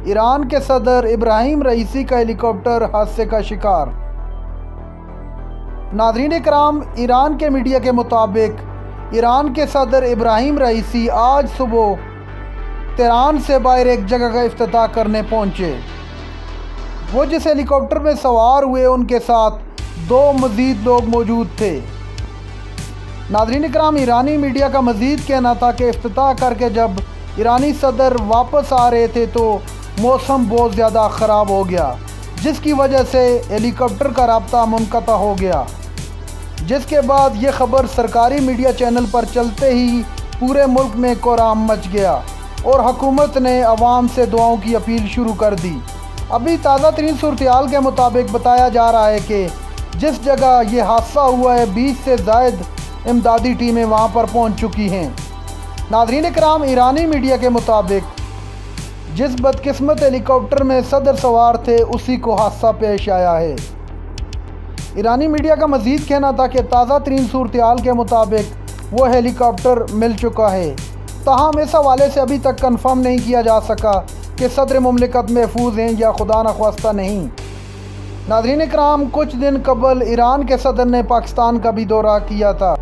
ایران کے صدر Ebrahim Raisi کا ہیلی کاپٹر حادثے کا شکار۔ ناظرین کرام، ایران کے میڈیا کے مطابق ایران کے صدر ابراہیم رئیسی آج صبح تہران سے باہر ایک جگہ کا افتتاح کرنے پہنچے۔ وہ جس ہیلی کاپٹر میں سوار ہوئے ان کے ساتھ 2 مزید لوگ موجود تھے۔ ناظرین کرام، ایرانی میڈیا کا مزید کہنا تھا کہ افتتاح کر کے جب ایرانی صدر واپس آ رہے تھے تو موسم بہت زیادہ خراب ہو گیا، جس کی وجہ سے ہیلی کاپٹر کا رابطہ منقطع ہو گیا، جس کے بعد یہ خبر سرکاری میڈیا چینل پر چلتے ہی پورے ملک میں کوہرام مچ گیا اور حکومت نے عوام سے دعاؤں کی اپیل شروع کر دی۔ ابھی تازہ ترین صورتحال کے مطابق بتایا جا رہا ہے کہ جس جگہ یہ حادثہ ہوا ہے 20 سے زائد امدادی ٹیمیں وہاں پر پہنچ چکی ہیں۔ ناظرین کرام، ایرانی میڈیا کے مطابق جس بدقسمت ہیلی کاپٹر میں صدر سوار تھے اسی کو حادثہ پیش آیا ہے۔ ایرانی میڈیا کا مزید کہنا تھا کہ تازہ ترین صورتحال کے مطابق وہ ہیلی کاپٹر مل چکا ہے، تاہم اس حوالے سے ابھی تک کنفرم نہیں کیا جا سکا کہ صدر مملکت محفوظ ہیں یا خدا نخواستہ نہیں۔ ناظرین کرام، کچھ دن قبل ایران کے صدر نے پاکستان کا بھی دورہ کیا تھا۔